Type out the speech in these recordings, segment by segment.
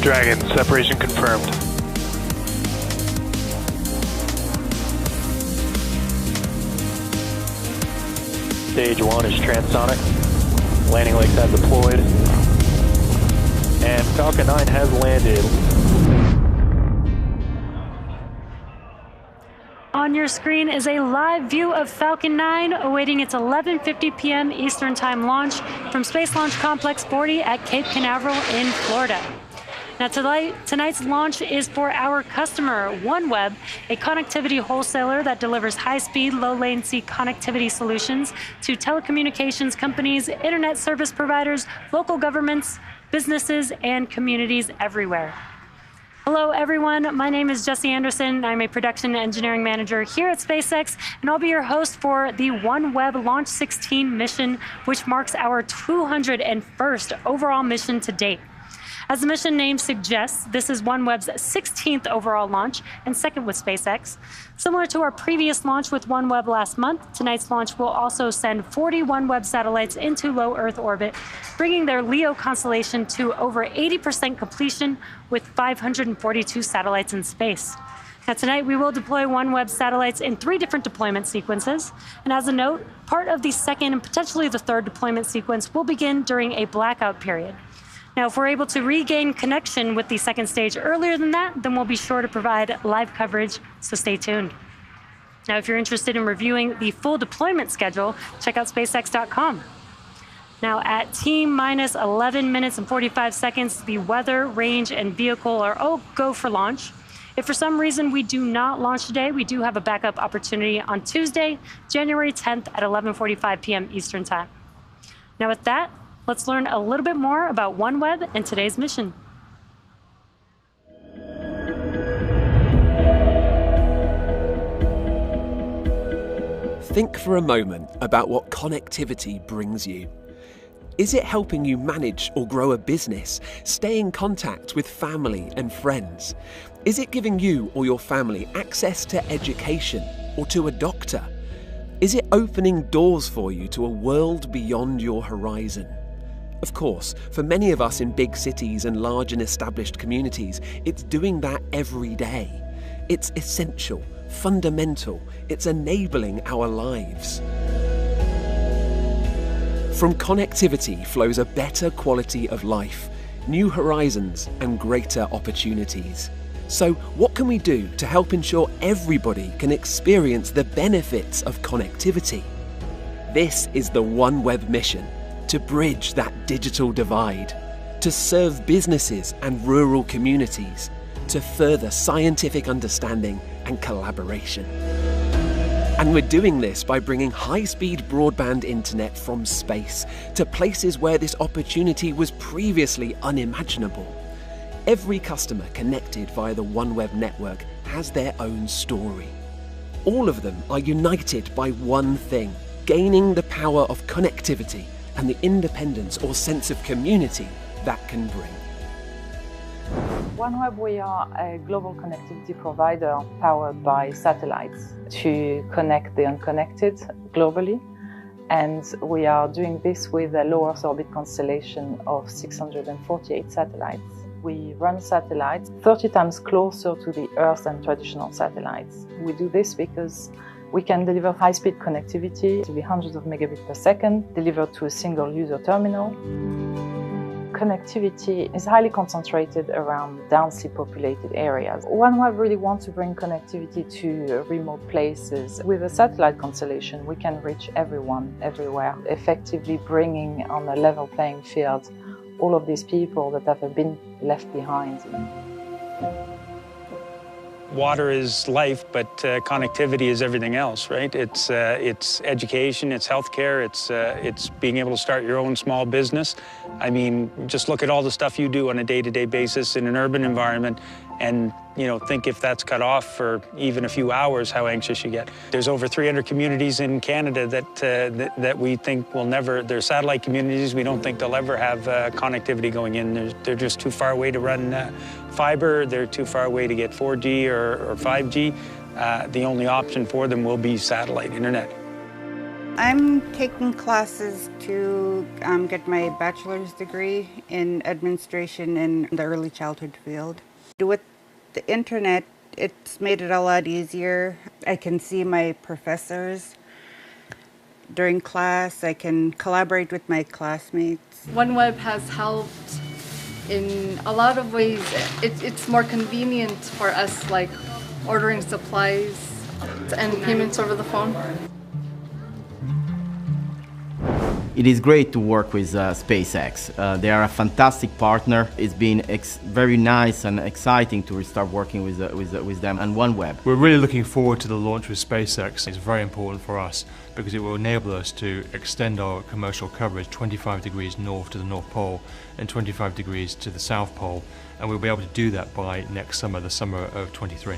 Dragon, separation confirmed. Stage 1 is transonic. Landing legs have deployed. And Falcon 9 has landed. On your screen is a live view of Falcon 9 awaiting its 11:50 p.m. Eastern Time launch from Space Launch Complex 40 at Cape Canaveral in Florida. Now tonight's launch is for our customer, OneWeb, a connectivity wholesaler that delivers high-speed, low-latency connectivity solutions to telecommunications companies, internet service providers, local governments, businesses, and communities everywhere. Hello, everyone. My name is Jesse Anderson. I'm a production engineering manager here at SpaceX, and I'll be your host for the OneWeb Launch 16 mission, which marks our 201st overall mission to date. As the mission name suggests, this is OneWeb's 16th overall launch and second with SpaceX. Similar to our previous launch with OneWeb last month, tonight's launch will also send 40 OneWeb satellites into low Earth orbit, bringing their LEO constellation to over 80% completion with 542 satellites in space. Now tonight we will deploy OneWeb satellites in 3 different deployment sequences. And as a note, part of the second and potentially the third deployment sequence will begin during a blackout period. Now, if we're able to regain connection with the second stage earlier than that, then we'll be sure to provide live coverage, so stay tuned. Now, if you're interested in reviewing the full deployment schedule, check out SpaceX.com. Now, at T-minus 11 minutes and 45 seconds, the weather, range, and vehicle are all go for launch. If for some reason we do not launch today, we do have a backup opportunity on Tuesday, January 10th at 11:45 p.m. Eastern Time. Now, with that, let's learn a little bit more about OneWeb and today's mission. Think for a moment about what connectivity brings you. Is it helping you manage or grow a business, stay in contact with family and friends? Is it giving you or your family access to education or to a doctor? Is it opening doors for you to a world beyond your horizon? Of course, for many of us in big cities and large and established communities, it's doing that every day. It's essential, fundamental, it's enabling our lives. From connectivity flows a better quality of life, new horizons, and greater opportunities. So, what can we do to help ensure everybody can experience the benefits of connectivity? This is the OneWeb mission. To bridge that digital divide, to serve businesses and rural communities, to further scientific understanding and collaboration. And we're doing this by bringing high-speed broadband internet from space to places where this opportunity was previously unimaginable. Every customer connected via the OneWeb network has their own story. All of them are united by one thing: gaining the power of connectivity and the independence or sense of community that can bring. OneWeb, we are a global connectivity provider powered by satellites to connect the unconnected globally. And we are doing this with a low Earth orbit constellation of 648 satellites. We run satellites 30 times closer to the Earth than traditional satellites. We do this because we can deliver high-speed connectivity to be hundreds of megabits per second, delivered to a single user terminal. Connectivity is highly concentrated around densely populated areas. OneWeb really wants to bring connectivity to remote places. With a satellite constellation, we can reach everyone, everywhere, effectively bringing on a level playing field all of these people that have been left behind. Water is life, but connectivity is everything else, right? It's education, it's healthcare, it's being able to start your own small business. I mean, just look at all the stuff you do on a day-to-day basis in an urban environment, and think if that's cut off for even a few hours, how anxious you get. There's over 300 communities in Canada that we think will never. They're satellite communities. We don't think they'll ever have connectivity going in. They're just too far away to run fiber. They're too far away to get 4G or 5G. The only option for them will be satellite internet. I'm taking classes to get my bachelor's degree in administration in the early childhood field. With the internet, it's made it a lot easier. I can see my professors during class. I can collaborate with my classmates. OneWeb has helped in a lot of ways. It's more convenient for us, like ordering supplies and payments over the phone. It is great to work with SpaceX. They are a fantastic partner. It's been very nice and exciting to restart working with them and OneWeb. We're really looking forward to the launch with SpaceX. It's very important for us because it will enable us to extend our commercial coverage 25 degrees north to the North Pole and 25 degrees to the South Pole, and we'll be able to do that by next summer, the summer of 23.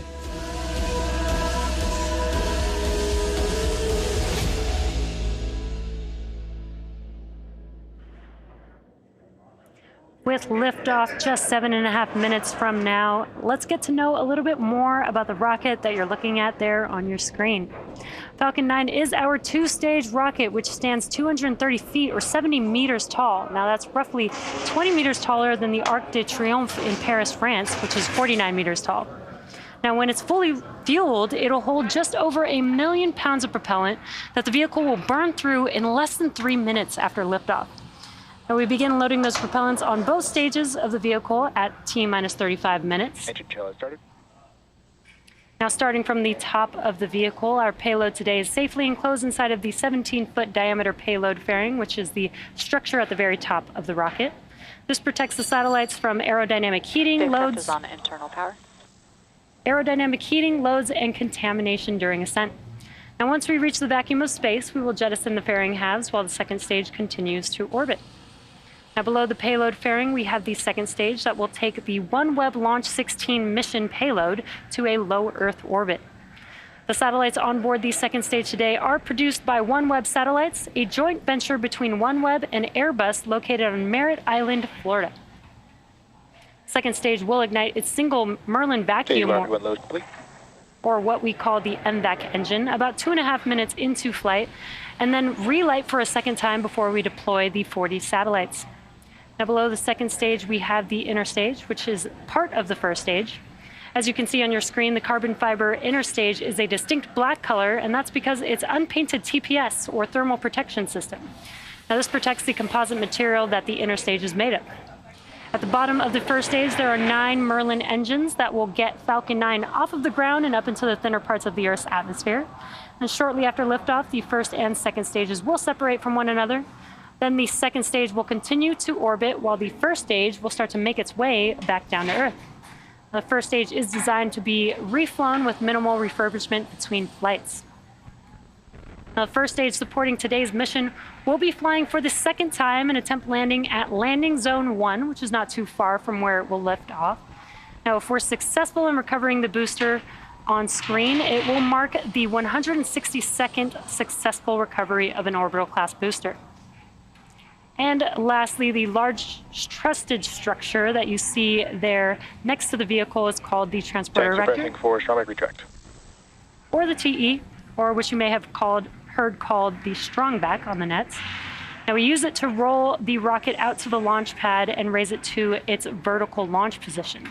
With liftoff just 7.5 minutes from now, let's get to know a little bit more about the rocket that you're looking at there on your screen. Falcon 9 is our two-stage rocket, which stands 230 feet or 70 meters tall. Now that's roughly 20 meters taller than the Arc de Triomphe in Paris, France, which is 49 meters tall. Now, when it's fully fueled, it'll hold just over 1 million pounds of propellant that the vehicle will burn through in less than 3 minutes after liftoff. Now we begin loading those propellants on both stages of the vehicle at T-minus 35 minutes. Engine tail started. Now starting from the top of the vehicle, our payload today is safely enclosed inside of the 17-foot diameter payload fairing, which is the structure at the very top of the rocket. This protects the satellites from aerodynamic heating, loads, is on internal power. Aerodynamic heating, loads, and contamination during ascent. Now once we reach the vacuum of space, we will jettison the fairing halves while the second stage continues to orbit. Now below the payload fairing, we have the second stage that will take the OneWeb Launch 16 mission payload to a low Earth orbit. The satellites on board the second stage today are produced by OneWeb Satellites, a joint venture between OneWeb and Airbus located on Merritt Island, Florida. Second stage will ignite its single Merlin vacuum, or what we call the MVAC engine, about 2.5 minutes into flight, and then relight for a second time before we deploy the 40 satellites. Now below the second stage, we have the inner stage, which is part of the first stage. As you can see on your screen, the carbon fiber inner stage is a distinct black color, and that's because it's unpainted TPS, or thermal protection system. Now this protects the composite material that the inner stage is made of. At the bottom of the first stage, there are 9 Merlin engines that will get Falcon 9 off of the ground and up into the thinner parts of the Earth's atmosphere. And shortly after liftoff, the first and second stages will separate from one another. Then the second stage will continue to orbit while the first stage will start to make its way back down to Earth. The first stage is designed to be reflown with minimal refurbishment between flights. Now, the first stage supporting today's mission will be flying for the second time and attempt landing at Landing Zone 1, which is not too far from where it will lift off. Now, if we're successful in recovering the booster on screen, it will mark the 162nd successful recovery of an orbital class booster. And lastly, the large trusted structure that you see there next to the vehicle is called the transporter erector, for strong retract, or the TE, or which you may have heard called the strongback on the nets. Now we use it to roll the rocket out to the launch pad and raise it to its vertical launch position.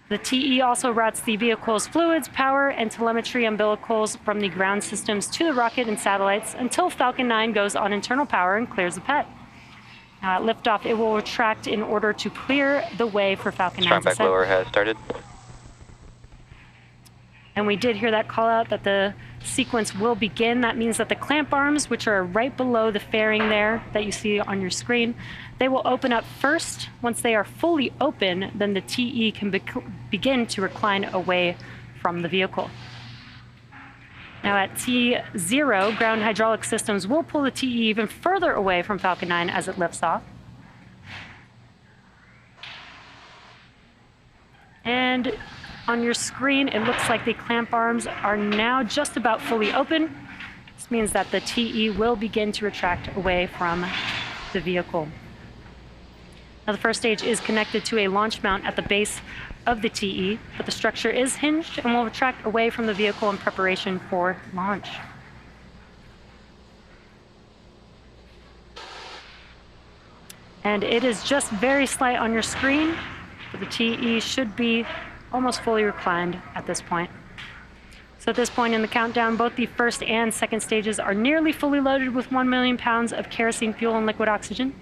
The TE also routes the vehicle's fluids, power, and telemetry umbilicals from the ground systems to the rocket and satellites until Falcon 9 goes on internal power and clears the pad. Now at liftoff, it will retract in order to clear the way for Falcon 9's ascent. strongback lower has started. And we did hear that call out that the sequence will begin. That means that the clamp arms, which are right below the fairing there that you see on your screen, they will open up first. Once they are fully open, then the TE can begin to recline away from the vehicle. Now at T0, ground hydraulic systems will pull the TE even further away from Falcon 9 as it lifts off. And on your screen, it looks like the clamp arms are now just about fully open. This means that the TE will begin to retract away from the vehicle. Now the first stage is connected to a launch mount at the base of the TE, but the structure is hinged and will retract away from the vehicle in preparation for launch. And it is just very slight on your screen, but the TE should be almost fully reclined at this point. So at this point in the countdown, both the first and second stages are nearly fully loaded with 1 million pounds of kerosene fuel and liquid oxygen.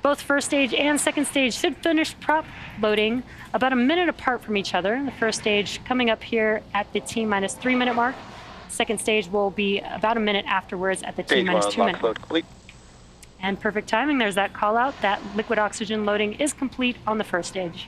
Both first stage and second stage should finish prop loading about a minute apart from each other. The first stage coming up here at the T-minus 3 minute mark. Second stage will be about a minute afterwards at the T-minus 2 minute mark. And perfect timing, there's that call out. That liquid oxygen loading is complete on the first stage.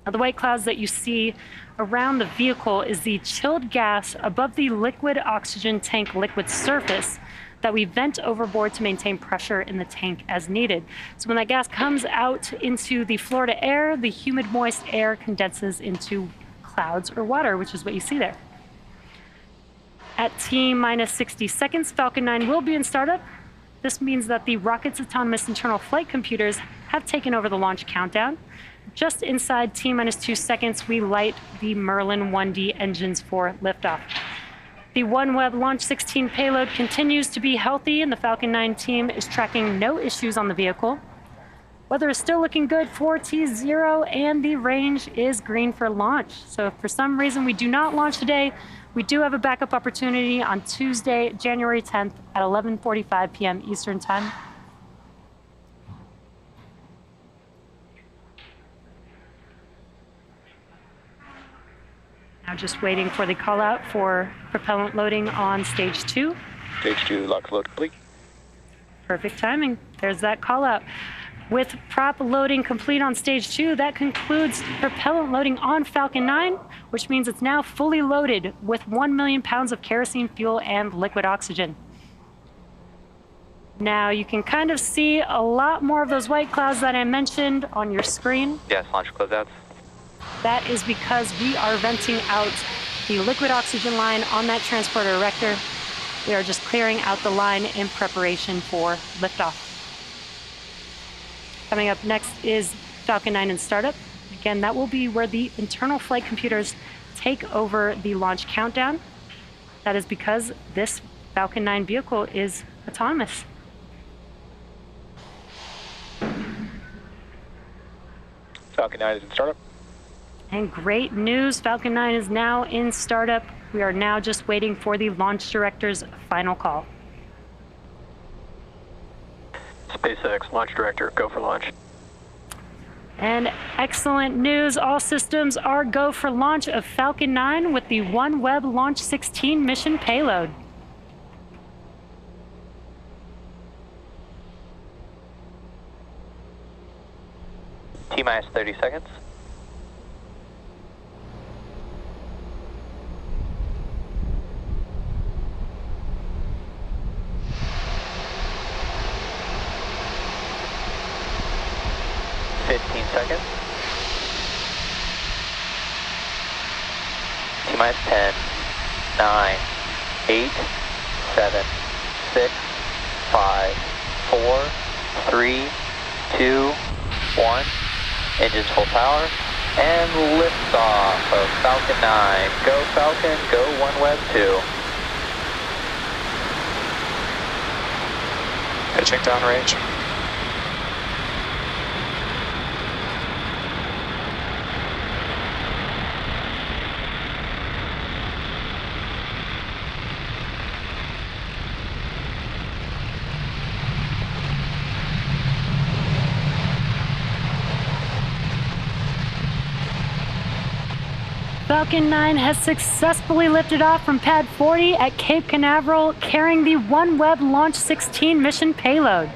Now the white clouds that you see around the vehicle is the chilled gas above the liquid oxygen tank liquid surface that we vent overboard to maintain pressure in the tank as needed. So when that gas comes out into the Florida air, the humid moist air condenses into clouds or water, which is what you see there. At T-minus 60 seconds, Falcon 9 will be in startup. This means that the rocket's autonomous internal flight computers have taken over the launch countdown. Just inside T-minus 2 seconds, we light the Merlin 1D engines for liftoff. The OneWeb Launch 16 payload continues to be healthy, and the Falcon 9 team is tracking no issues on the vehicle. Weather is still looking good for T0, and the range is green for launch. So if for some reason we do not launch today, we do have a backup opportunity on Tuesday, January 10th at 11:45 p.m. Eastern Time. Now just waiting for the call out for propellant loading on stage 2. Stage 2, lock load complete. Perfect timing. There's that call out. With prop loading complete on stage 2, that concludes propellant loading on Falcon 9, which means it's now fully loaded with 1 million pounds of kerosene fuel and liquid oxygen. Now you can kind of see a lot more of those white clouds that I mentioned on your screen. Yes, launch closeouts. That is because we are venting out the liquid oxygen line on that transporter erector. We are just clearing out the line in preparation for liftoff. Coming up next is Falcon 9 in startup. Again, that will be where the internal flight computers take over the launch countdown. That is because this Falcon 9 vehicle is autonomous. Falcon 9 is in startup. And great news, Falcon 9 is now in startup. We are now just waiting for the launch director's final call. SpaceX launch director, go for launch. And excellent news, all systems are go for launch of Falcon 9 with the OneWeb Launch 16 mission payload. T-minus 30 seconds. Seconds. T-minus 10, 9, 8, 7, 6, 5, 4, 3, 2, 1. Engines full power. And liftoff of Falcon 9. Go Falcon, go OneWeb 2. Pitching downrange. Falcon 9 has successfully lifted off from Pad 40 at Cape Canaveral, carrying the OneWeb Launch 16 mission payload.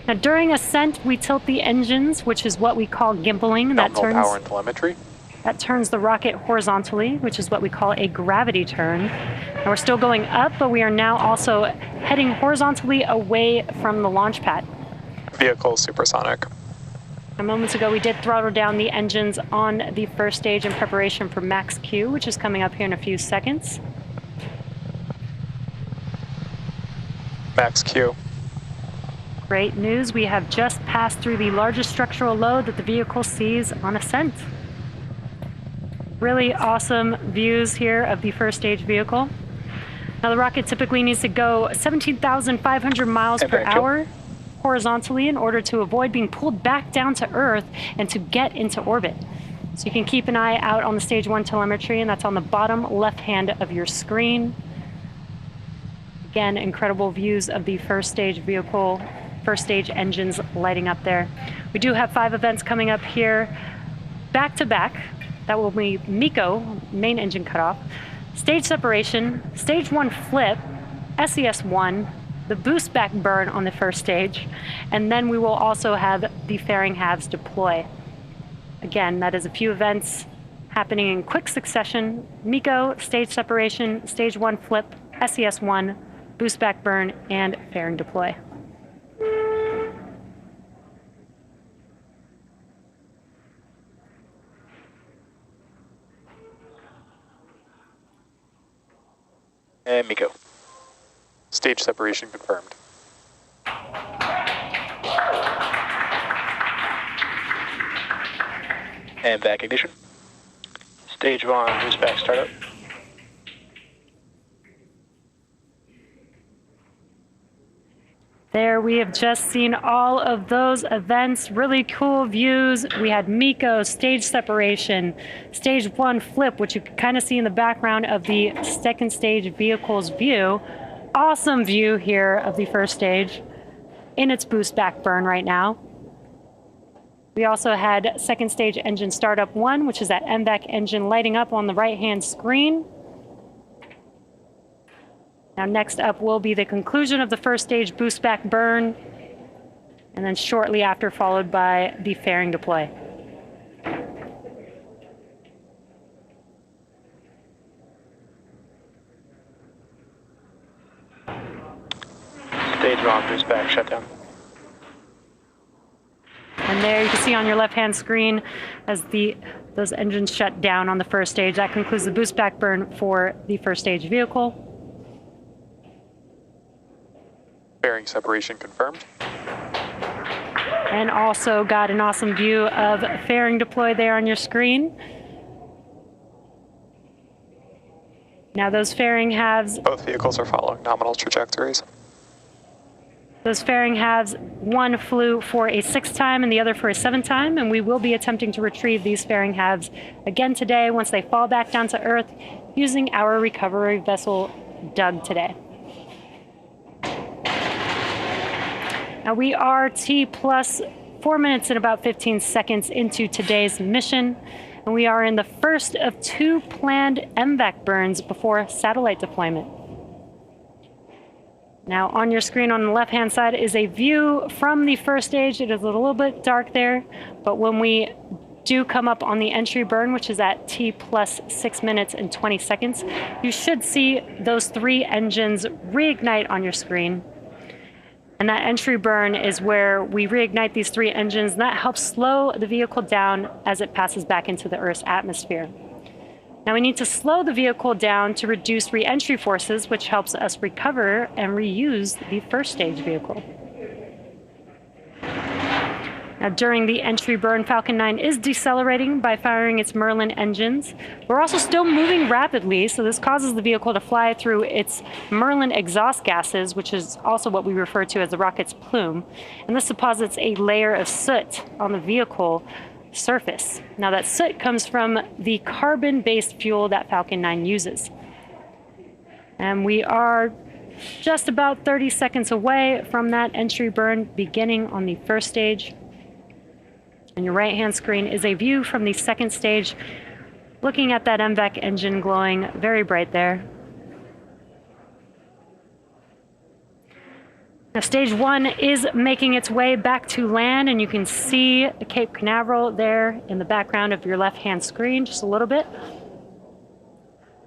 Now, during ascent, we tilt the engines, which is what we call gimbaling. Power and telemetry. That turns the rocket horizontally, which is what we call a gravity turn. And we're still going up, but we are now also heading horizontally away from the launch pad. Vehicle supersonic. Moments ago, we did throttle down the engines on the first stage in preparation for Max Q, which is coming up here in a few seconds. Max Q. Great news, we have just passed through the largest structural load that the vehicle sees on ascent. Really awesome views here of the first stage vehicle. Now the rocket typically needs to go 17,500 miles per hour horizontally in order to avoid being pulled back down to Earth and to get into orbit. So you can keep an eye out on the stage 1 telemetry, and that's on the bottom left hand of your screen. Again, incredible views of the first stage vehicle, first stage engines lighting up there. We do have 5 events coming up here back to back. That will be MECO, main engine cutoff, stage separation, stage 1 flip, SES1, the boost back burn on the first stage, and then we will also have the fairing halves deploy. Again, that is a few events happening in quick succession: MECO, stage separation, stage 1 flip, SES1, boost back burn, and fairing deploy. And MECO. Stage separation confirmed. And back ignition. Stage 1, boost back startup. There we have just seen all of those events, really cool views. We had MECO, stage separation, stage 1 flip, which you can kind of see in the background of the second stage vehicle's view. Awesome view here of the first stage in its boost back burn right now. We also had second stage engine startup 1, which is that MVAC engine lighting up on the right-hand screen. Now next up will be the conclusion of the first stage boost back burn, and then shortly after followed by the fairing deploy. Stage 1, boost back shutdown. And there you can see on your left-hand screen as those engines shut down on the first stage. That concludes the boost back burn for the first stage vehicle. Fairing separation confirmed. And also got an awesome view of fairing deploy there on your screen. Now those fairing halves... Both vehicles are following nominal trajectories. Those fairing halves, one flew for a 6th time and the other for a 7th time, and we will be attempting to retrieve these fairing halves again today once they fall back down to Earth using our recovery vessel, Doug, today. Now we are T plus 4 minutes and about 15 seconds into today's mission, and we are in the first of 2 planned MVAC burns before satellite deployment. Now on your screen on the left-hand side is a view from the first stage. It is a little bit dark there, but when we do come up on the entry burn, which is at T plus 6 minutes and 20 seconds, you should see those 3 engines reignite on your screen. And that entry burn is where we reignite these 3 engines, and that helps slow the vehicle down as it passes back into the Earth's atmosphere. Now we need to slow the vehicle down to reduce re-entry forces, which helps us recover and reuse the first stage vehicle. Now during the entry burn, Falcon 9 is decelerating by firing its Merlin engines. We're also still moving rapidly, so this causes the vehicle to fly through its Merlin exhaust gases, which is also what we refer to as the rocket's plume. And this deposits a layer of soot on the vehicle surface. Now that soot comes from the carbon-based fuel that Falcon 9 uses. And we are just about 30 seconds away from that entry burn beginning on the first stage. On your right-hand screen is a view from the second stage, looking at that MVAC engine glowing very bright there. Now, stage 1 is making its way back to land, and you can see Cape Canaveral there in the background of your left-hand screen just a little bit.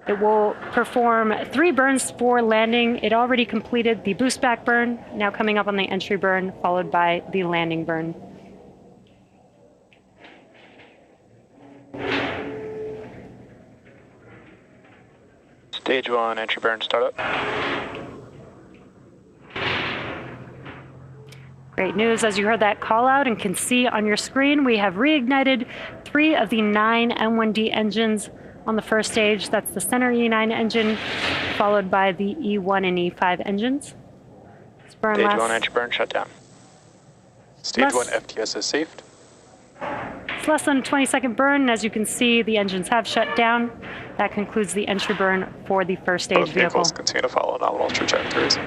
It will perform 3 burns for landing. It already completed the boost back burn, now coming up on the entry burn, followed by the landing burn. Stage 1, entry burn startup. Great news, as you heard that call out and can see on your screen, we have reignited 3 of the 9 M1D engines on the first stage. That's the center E9 engine, followed by the E1 and E5 engines. Stage 1, entry burn shutdown. Stage 1, entry burn shutdown. Great news, as you heard that call out and can see on your screen, we have reignited 3 of the 9 M1D engines on the first stage. That's the center E9 engine, followed by the E1 and E5 engines. Stage 1 FTS is saved. It's less than a 20-second burn, and as you can see, the engines have shut down. That concludes the entry burn for the first stage Both vehicle. vehicles continue to follow nominal trajectories.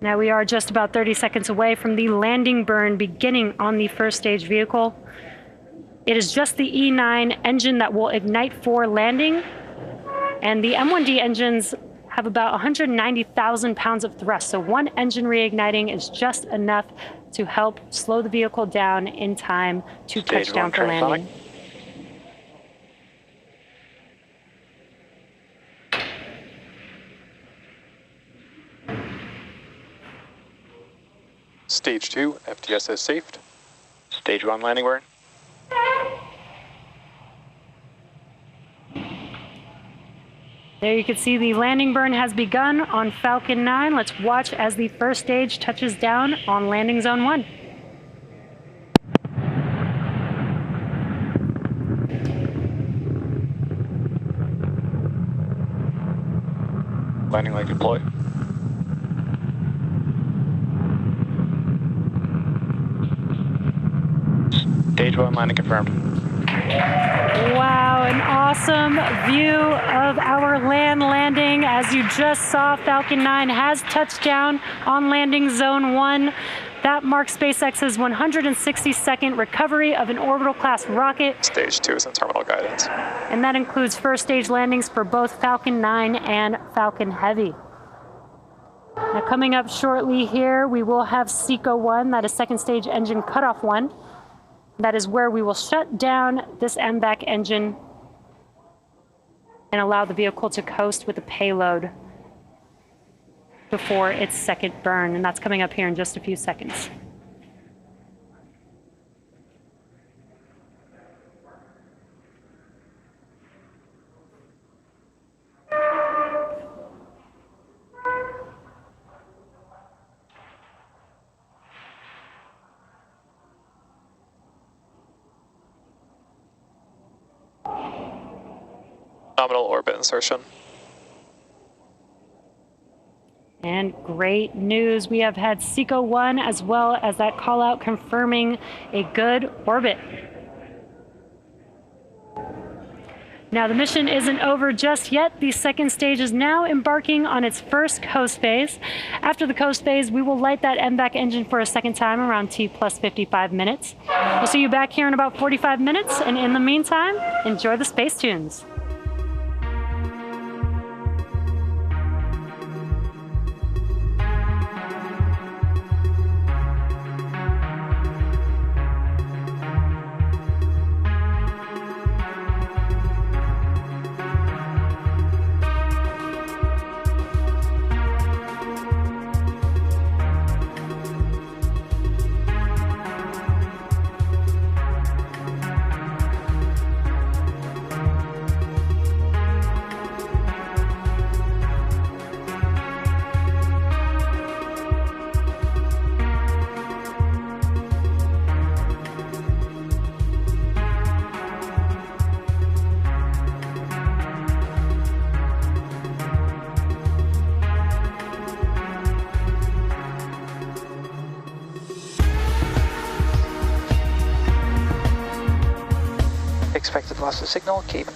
Now we are just about 30 seconds away from the landing burn beginning on the first stage vehicle. It is just the E9 engine that will ignite for landing, and the M1D engines have about 190,000 pounds of thrust, so one engine reigniting is just enough to help slow the vehicle down in time to touch down for landing. Stage 2 FTS is saved. Stage 1 landing burn. There you can see the landing burn has begun on Falcon 9. Let's watch as the first stage touches down on landing zone 1. Landing leg deployed. Stage 1 landing confirmed. Wow, an awesome view of our landing. As you just saw, Falcon 9 has touched down on landing zone 1. That marks SpaceX's 162nd recovery of an orbital class rocket. Stage 2 is in terminal guidance. And that includes first stage landings for both Falcon 9 and Falcon Heavy. Now coming up shortly here, we will have SECO 1, that is second stage engine cutoff 1. That is where we will shut down this MVAC engine and allow the vehicle to coast with the payload before its second burn, and that's coming up here in just a few seconds. Nominal orbit insertion. And great news, we have had SECO 1 as well as that call out confirming a good orbit. Now the mission isn't over just yet. The second stage is now embarking on its first coast phase. After the coast phase, we will light that MVAC engine for a second time around T plus 55 minutes. We'll see you back here in about 45 minutes, and in the meantime, enjoy the space tunes. Expected loss of signal, keep.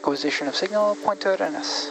acquisition of signal, point to readiness.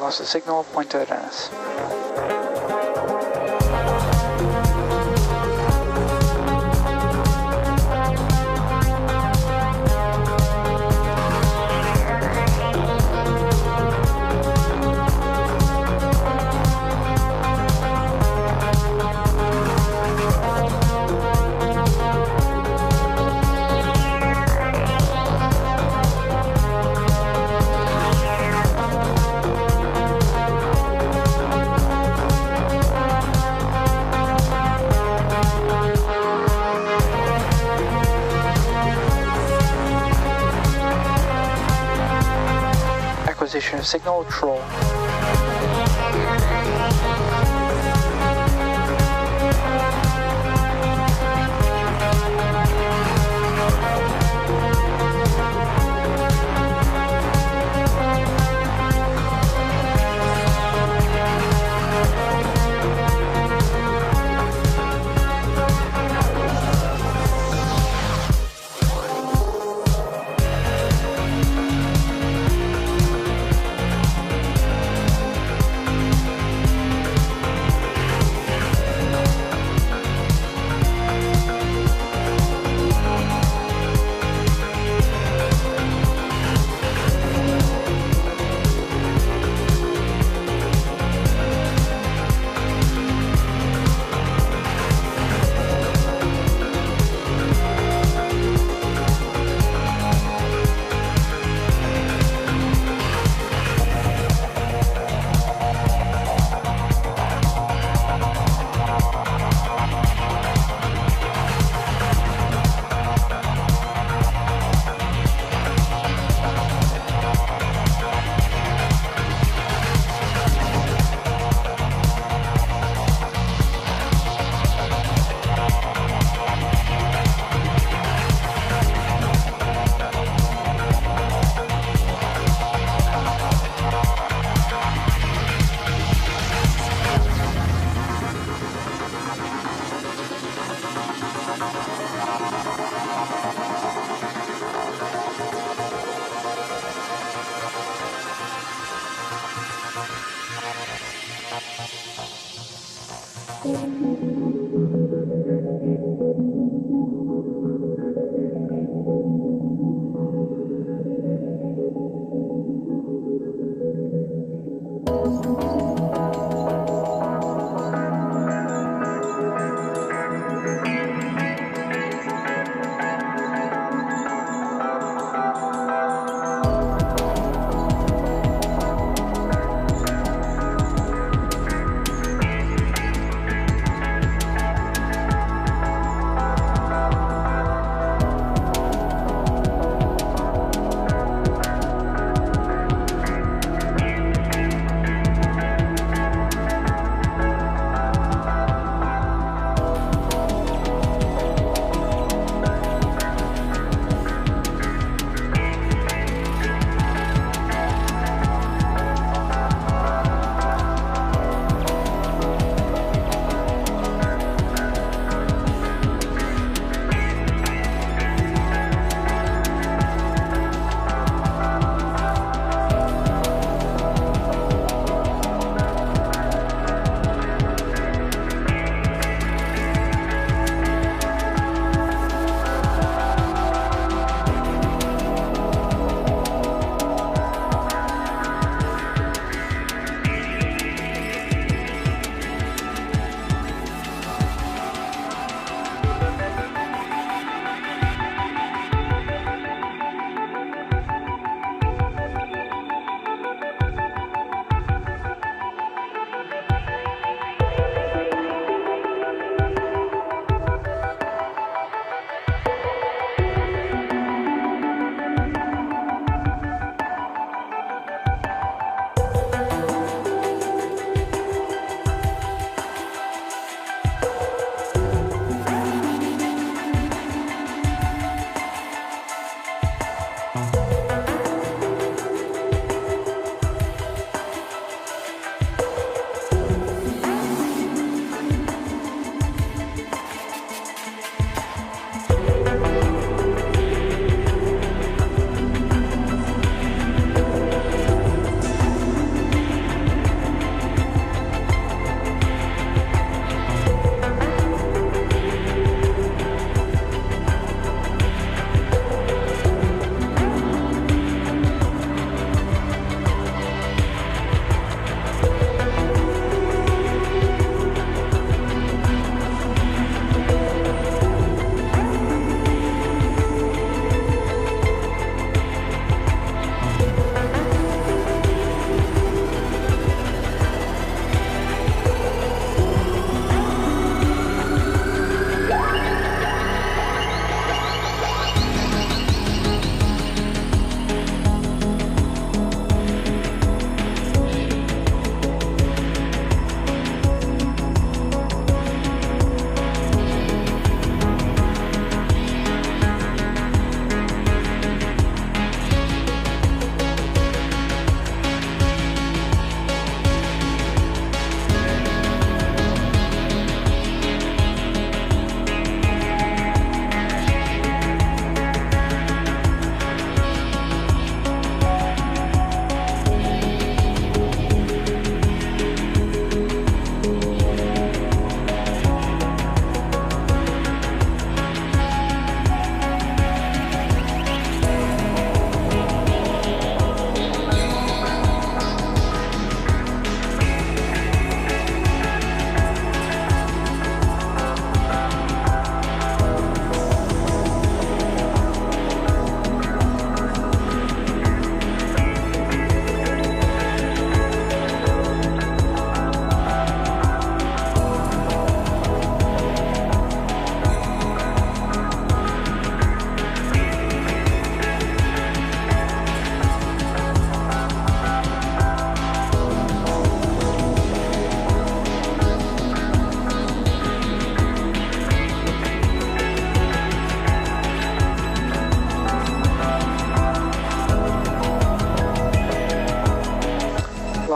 lost the signal. Point to Dennis. Acquisition of signal, troll.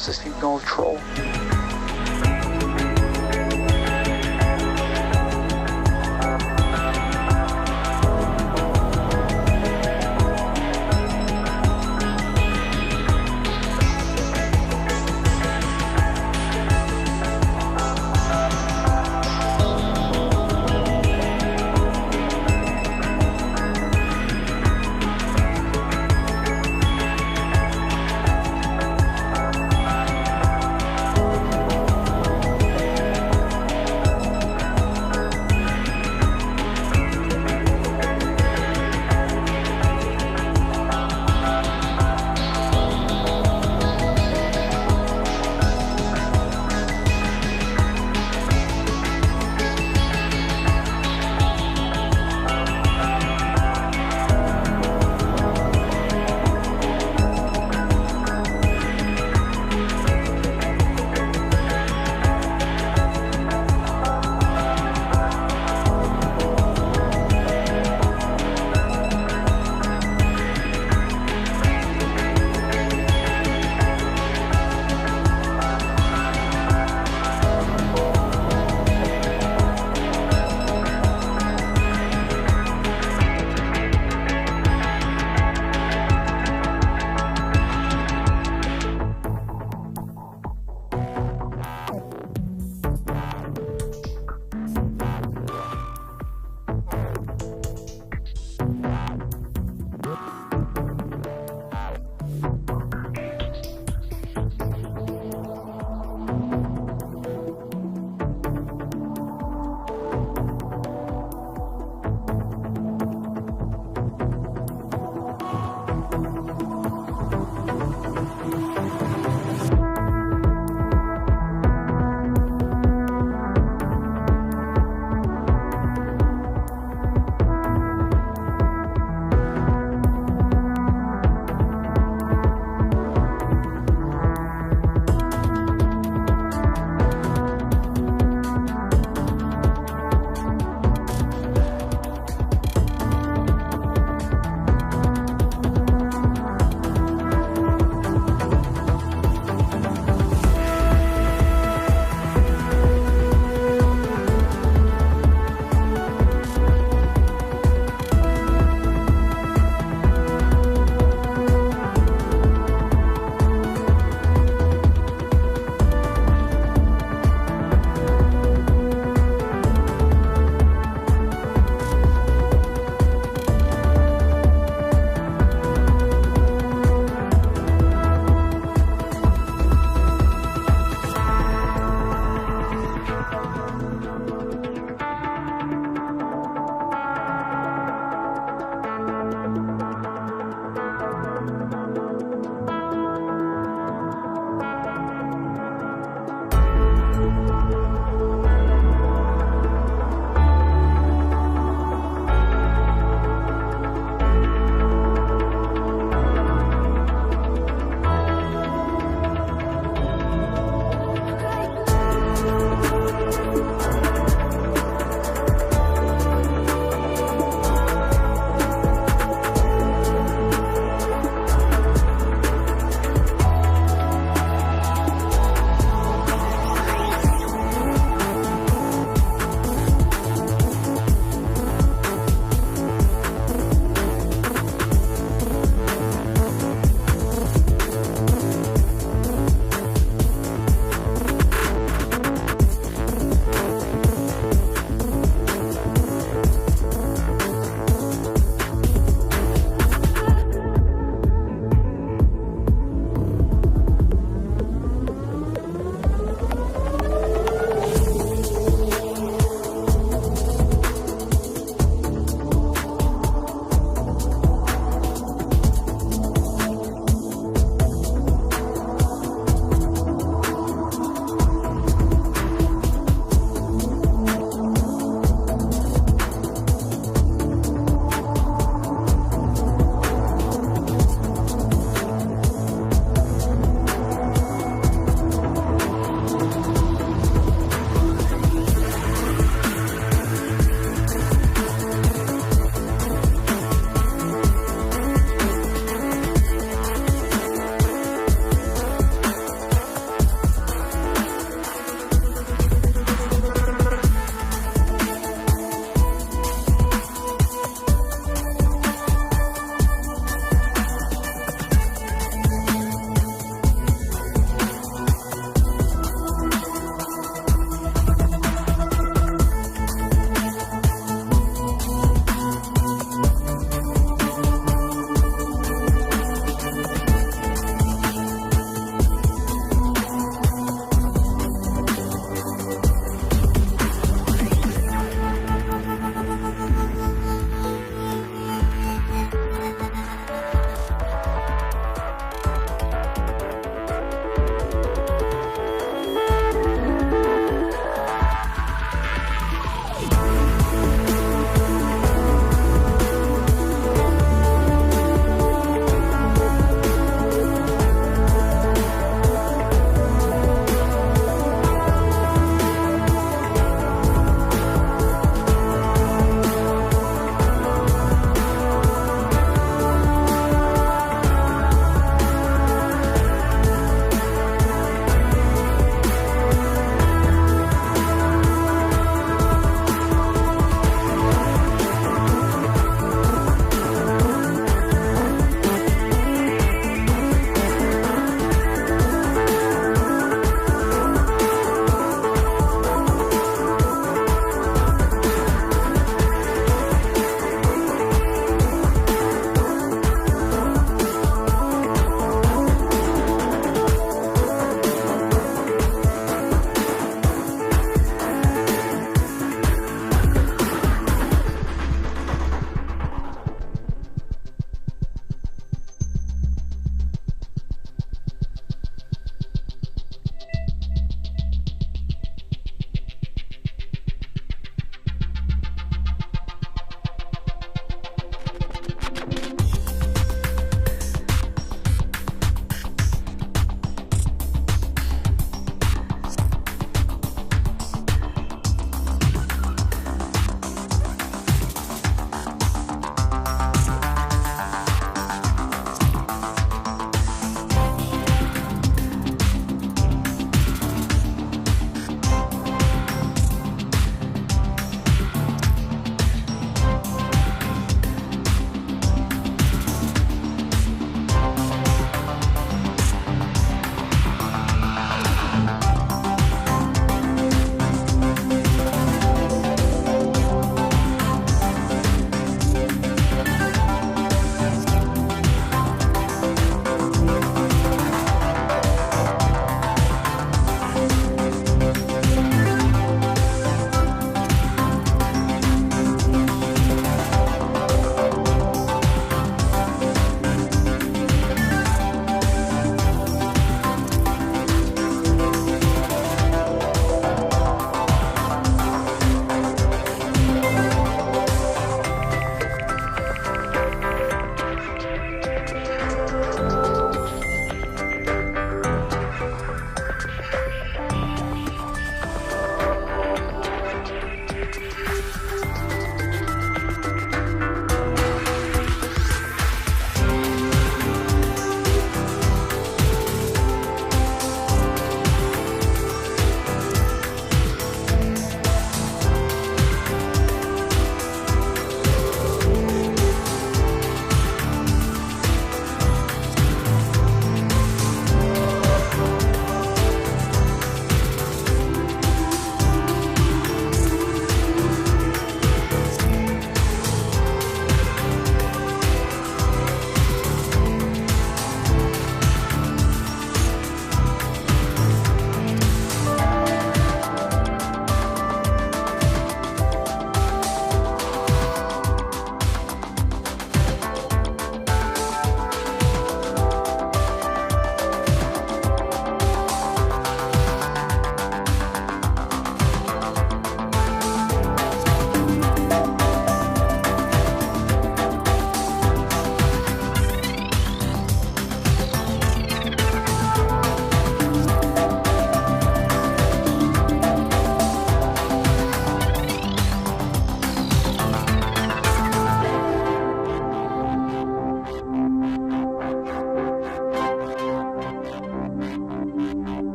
processing neutral.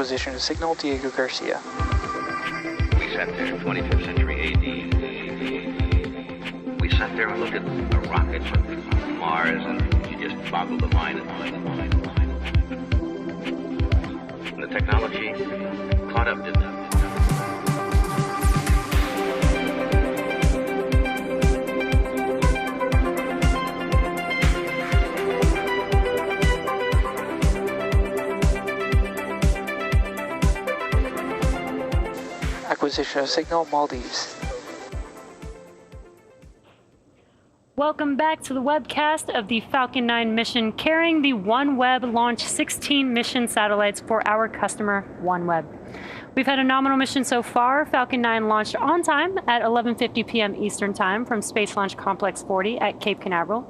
Acquisition of signal, Diego Garcia. We sat there in 25th century AD. We sat there and looked at a rocket from Mars, and you just boggled the mind. And the technology caught up, didn't it? Acquisition of signal, Maldives. Welcome back to the webcast of the Falcon 9 mission carrying the OneWeb Launch 16 mission satellites for our customer, OneWeb. We've had a nominal mission so far. Falcon 9 launched on time at 11:50 p.m. Eastern Time from Space Launch Complex 40 at Cape Canaveral.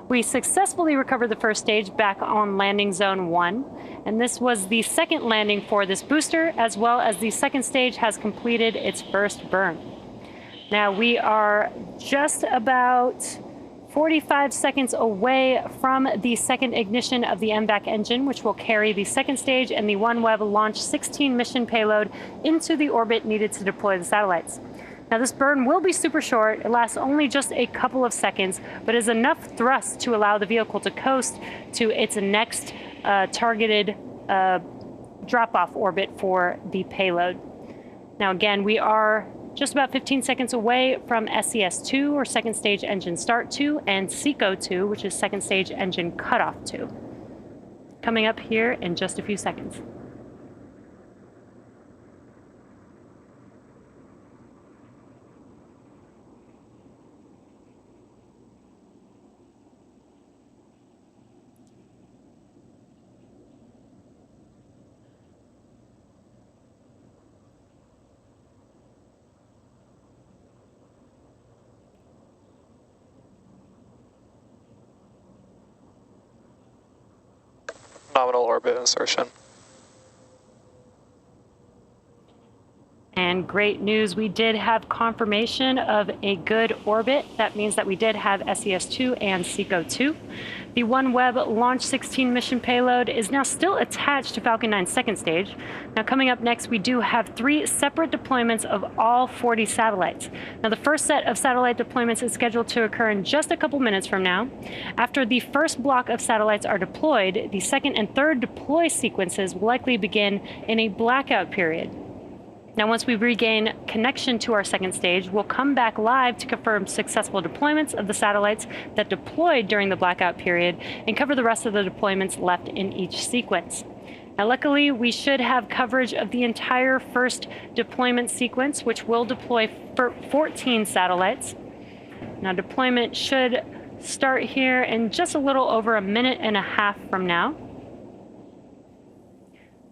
We successfully recovered the first stage back on landing zone 1, and this was the second landing for this booster, as well as the second stage has completed its first burn. Now we are just about 45 seconds away from the second ignition of the MVAC engine, which will carry the second stage and the OneWeb Launch 16 mission payload into the orbit needed to deploy the satellites. Now this burn will be super short. It lasts only just a couple of seconds, but is enough thrust to allow the vehicle to coast to its next targeted drop-off orbit for the payload. Now again, we are just about 15 seconds away from SES-2, or second stage engine start 2, and SECO-2, which is second stage engine cutoff 2. Coming up here in just a few seconds. Nominal orbit insertion. And great news, we did have confirmation of a good orbit. That means that we did have SES-2 and SECO-2. The OneWeb Launch 16 mission payload is now still attached to Falcon 9's second stage. Now coming up next, we do have 3 separate deployments of all 40 satellites. Now the first set of satellite deployments is scheduled to occur in just a couple minutes from now. After the first block of satellites are deployed, the second and third deploy sequences will likely begin in a blackout period. Now, once we regain connection to our second stage, we'll come back live to confirm successful deployments of the satellites that deployed during the blackout period and cover the rest of the deployments left in each sequence. Now, luckily, we should have coverage of the entire first deployment sequence, which will deploy 14 satellites. Now, deployment should start here in just a little over a minute and a half from now.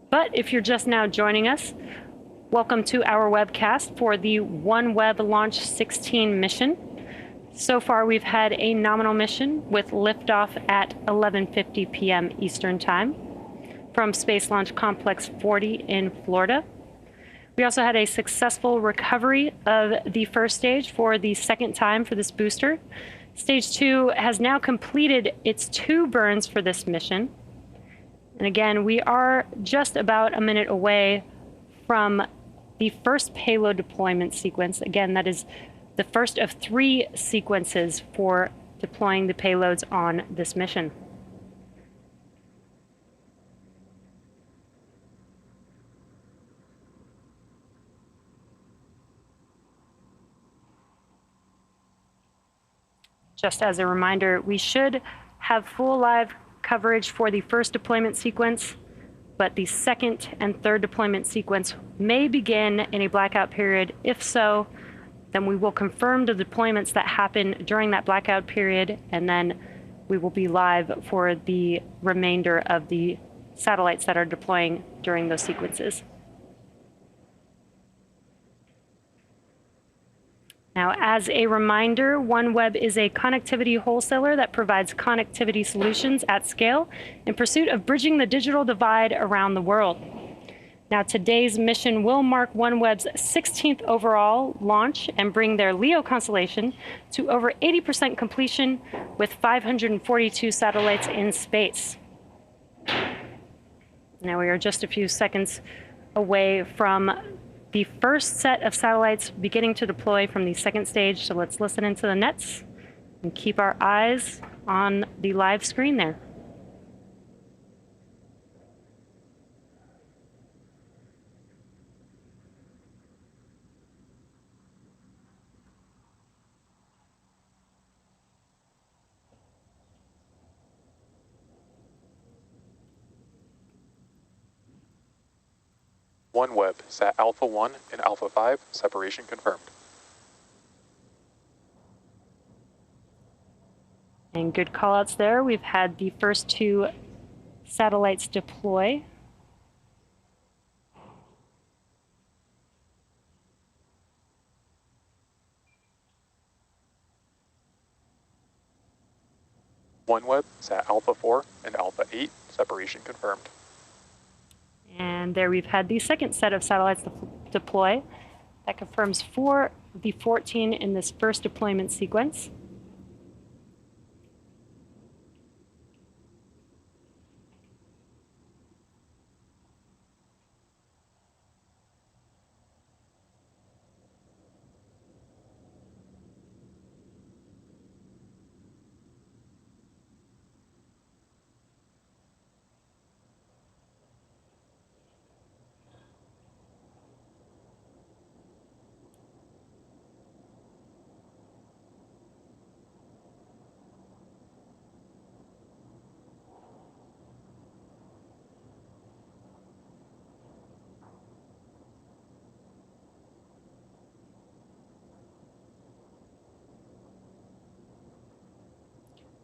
But if you're just now joining us, welcome to our webcast for the OneWeb Launch 16 mission. So far, we've had a nominal mission with liftoff at 11:50 p.m. Eastern Time from Space Launch Complex 40 in Florida. We also had a successful recovery of the first stage for the second time for this booster. Stage 2 has now completed its 2 burns for this mission. And again, we are just about a minute away from the first payload deployment sequence. Again, that is the first of 3 sequences for deploying the payloads on this mission. Just as a reminder, we should have full live coverage for the first deployment sequence, but the second and third deployment sequence may begin in a blackout period. If so, then we will confirm the deployments that happen during that blackout period, and then we will be live for the remainder of the satellites that are deploying during those sequences. Now, as a reminder, OneWeb is a connectivity wholesaler that provides connectivity solutions at scale in pursuit of bridging the digital divide around the world. Now, today's mission will mark OneWeb's 16th overall launch and bring their LEO constellation to over 80% completion with 542 satellites in space. Now, we are just a few seconds away from the first set of satellites beginning to deploy from the second stage. So let's listen into the nets and keep our eyes on the live screen there. OneWeb, Sat Alpha 1 and Alpha 5, separation confirmed. And good callouts there. We've had the first two satellites deploy. OneWeb, Sat Alpha 4 and Alpha 8, separation confirmed. And there we've had the second set of satellites deploy. That confirms 4 of the 14 in this first deployment sequence.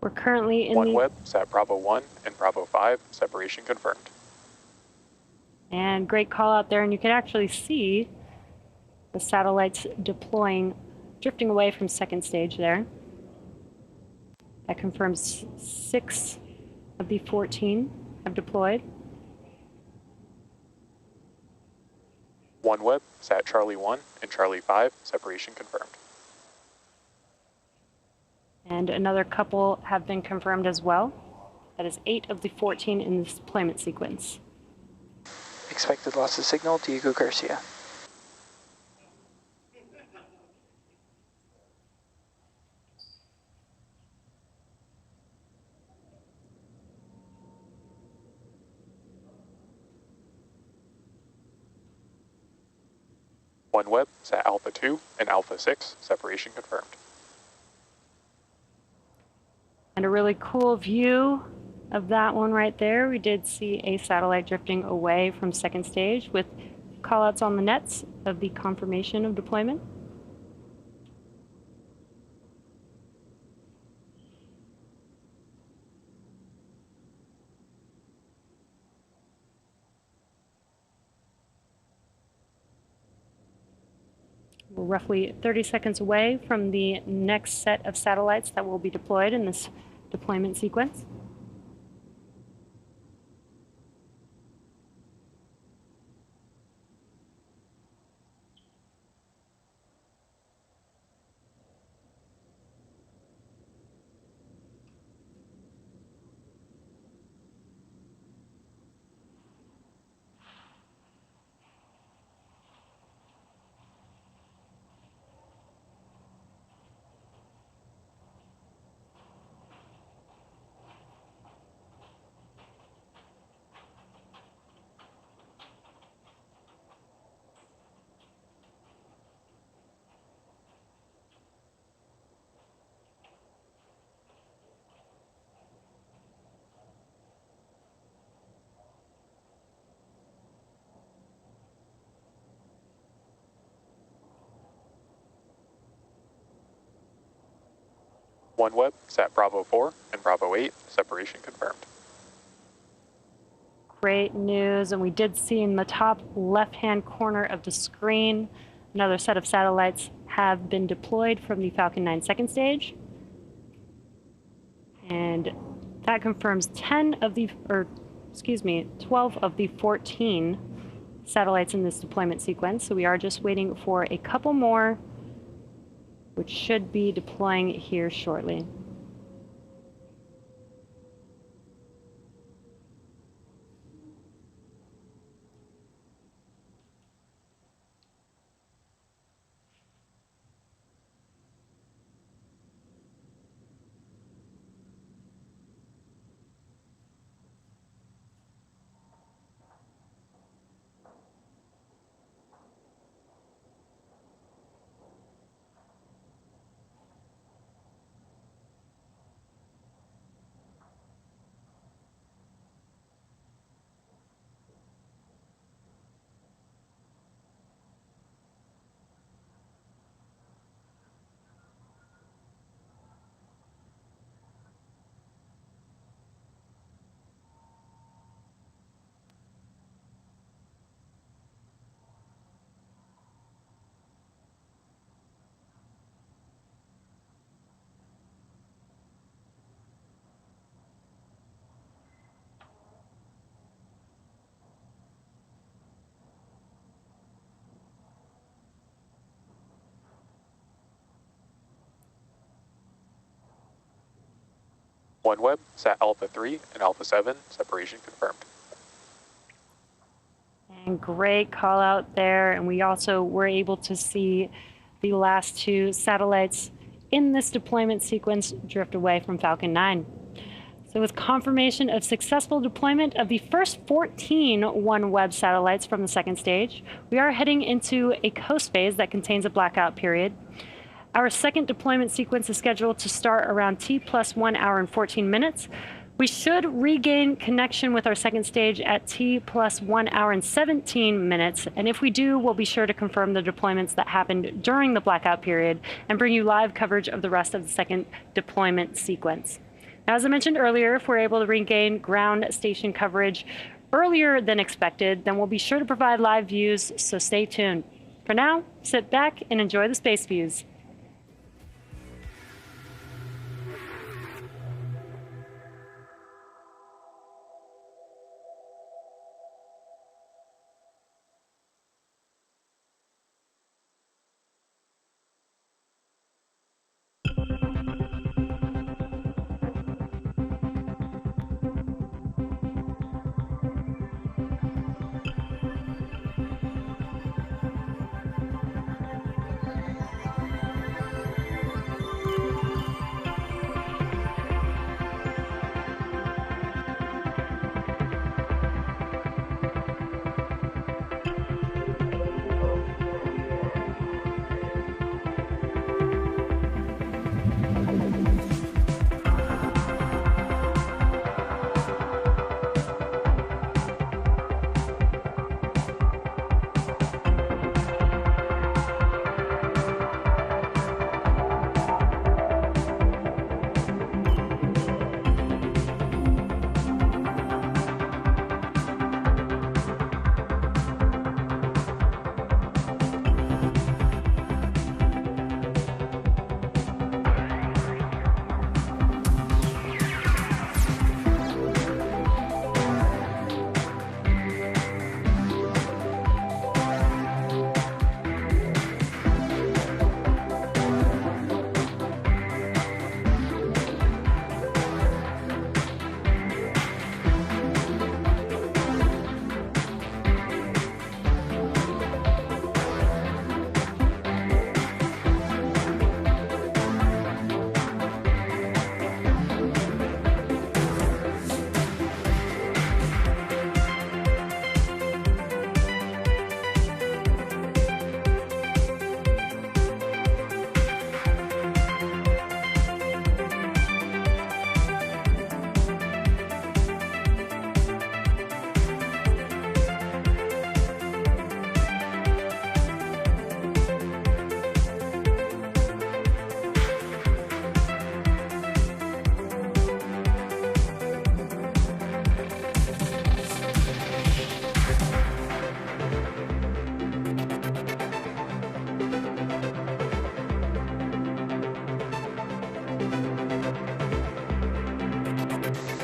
We're currently in OneWeb, Sat Bravo 1 and Bravo 5, separation confirmed. And great call out there, and you can actually see the satellites deploying, drifting away from second stage there. That confirms 6 of the 14 have deployed. OneWeb, Sat Charlie 1 and Charlie 5, separation confirmed. And another couple have been confirmed as well. That is 8 of the 14 in this deployment sequence. Expected loss of signal, Diego Garcia. OneWeb, Sat Alpha 2 and Alpha 6, separation confirmed. And a really cool view of that one right there. We did see a satellite drifting away from second stage with callouts on the nets of the confirmation of deployment. We're roughly 30 seconds away from the next set of satellites that will be deployed in this deployment sequence. OneWeb, Sat Bravo 4 and Bravo 8, separation confirmed. Great news, and we did see in the top left-hand corner of the screen, another set of satellites have been deployed from the Falcon 9 second stage. And that confirms 12 of the 14 satellites in this deployment sequence. So we are just waiting for a couple more, which should be deploying here shortly. OneWeb, Sat Alpha 3 and Alpha 7, separation confirmed. And great call out there. And we also were able to see the last two satellites in this deployment sequence drift away from Falcon 9. So with confirmation of successful deployment of the first 14 OneWeb satellites from the second stage, we are heading into a coast phase that contains a blackout period. Our second deployment sequence is scheduled to start around T plus 1 hour and 14 minutes. We should regain connection with our second stage at T plus 1 hour and 17 minutes. And if we do, we'll be sure to confirm the deployments that happened during the blackout period and bring you live coverage of the rest of the second deployment sequence. Now, as I mentioned earlier, if we're able to regain ground station coverage earlier than expected, then we'll be sure to provide live views, so stay tuned. For now, sit back and enjoy the space views.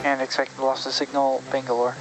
And expected loss of signal, Bangalore.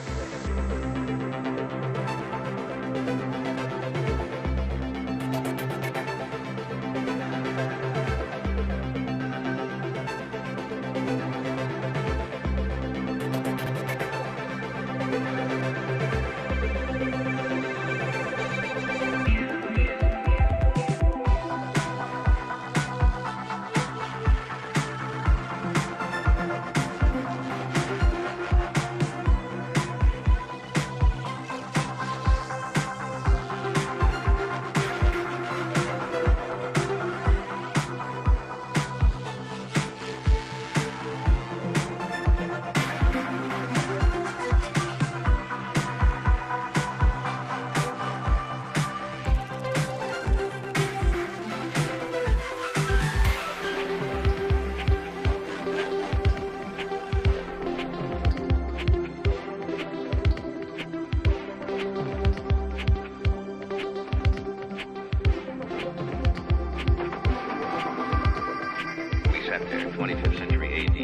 sat there in 25th century AD.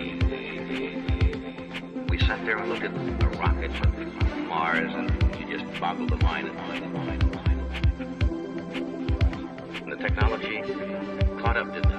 We sat there and looked at a rocket from Mars, and you just boggled the mind and mind and mind and mind. And the technology caught up, didn't it?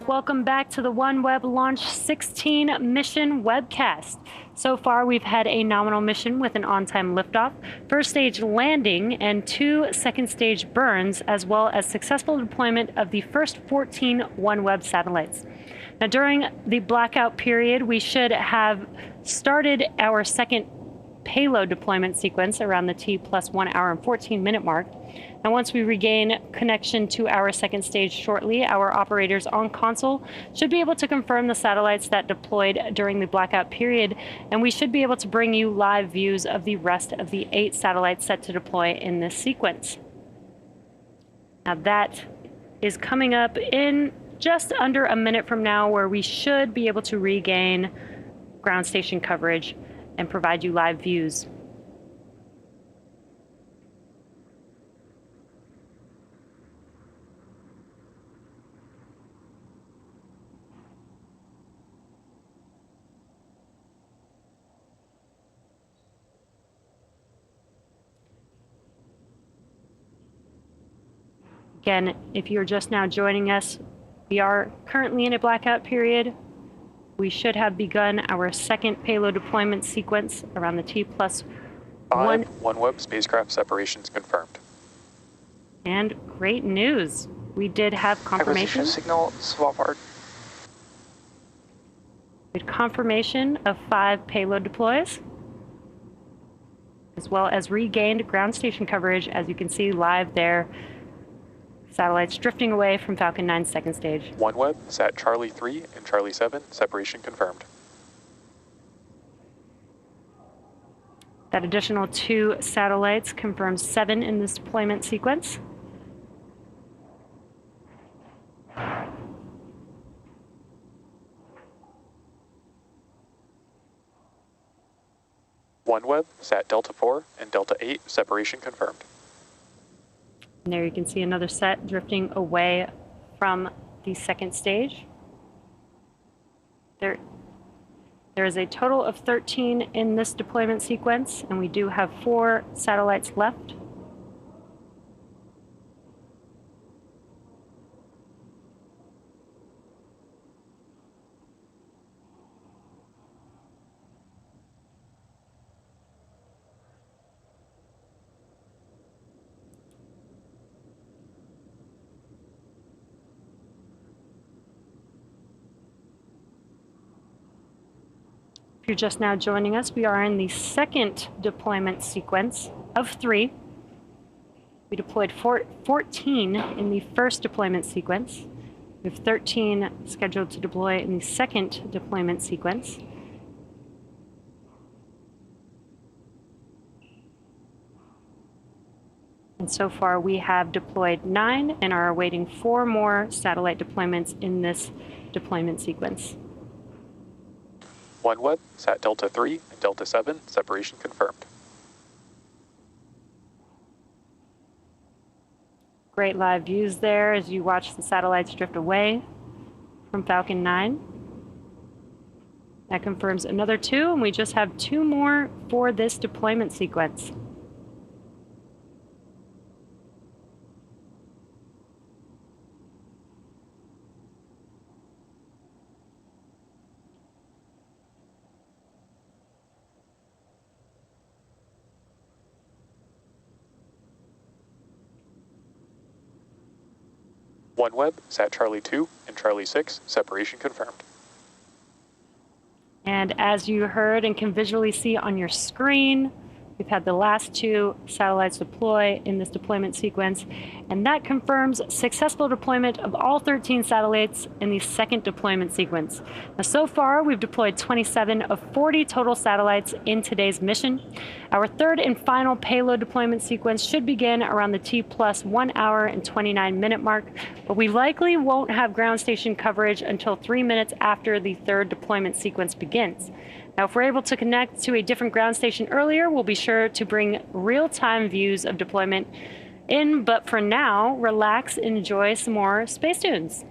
welcome back to the OneWeb Launch 16 mission webcast. So far, we've had a nominal mission with an on-time liftoff, first stage landing, and 2 second stage burns, as well as successful deployment of the first 14 OneWeb satellites. Now, during the blackout period, we should have started our second payload deployment sequence around the T plus 1 hour and 14 minute mark. And once we regain connection to our second stage shortly, our operators on console should be able to confirm the satellites that deployed during the blackout period, and we should be able to bring you live views of the rest of the 8 satellites set to deploy in this sequence. Now that is coming up in just under a minute from now, where we should be able to regain ground station coverage and provide you live views. Again, if you're just now joining us, we are currently in a blackout period. We should have begun our second payload deployment sequence around the T plus 1. OneWeb spacecraft separations confirmed. And great news. We did have confirmation. Acquisition signal, Svalbard. We had confirmation of 5 payload deploys, as well as regained ground station coverage, as you can see live there. Satellites drifting away from Falcon 9's second stage. OneWeb, Sat Charlie 3 and Charlie 7, separation confirmed. That additional 2 satellites confirms 7 in this deployment sequence. OneWeb, Sat Delta 4 and Delta 8, separation confirmed. And there you can see another set drifting away from the second stage. There is a total of 13 in this deployment sequence, and we do have 4 satellites left. If you're just now joining us, we are in the second deployment sequence of 3. We deployed 14 in the first deployment sequence. We have 13 scheduled to deploy in the second deployment sequence. And so far we have deployed 9 and are awaiting 4 more satellite deployments in this deployment sequence. OneWeb, Sat Delta 3 and Delta 7, separation confirmed. Great live views there as you watch the satellites drift away from Falcon 9. That confirms another 2, and we just have 2 more for this deployment sequence. OneWeb, Sat Charlie 2 and Charlie 6, separation confirmed. And as you heard and can visually see on your screen, we've had the last 2 satellites deploy in this deployment sequence, and that confirms successful deployment of all 13 satellites in the second deployment sequence. Now, so far, we've deployed 27 of 40 total satellites in today's mission. Our third and final payload deployment sequence should begin around the T plus 1 hour and 29 minute mark, but we likely won't have ground station coverage until 3 minutes after the third deployment sequence begins. Now, if we're able to connect to a different ground station earlier, we'll be sure to bring real-time views of deployment in, but for now, relax and enjoy some more space tunes.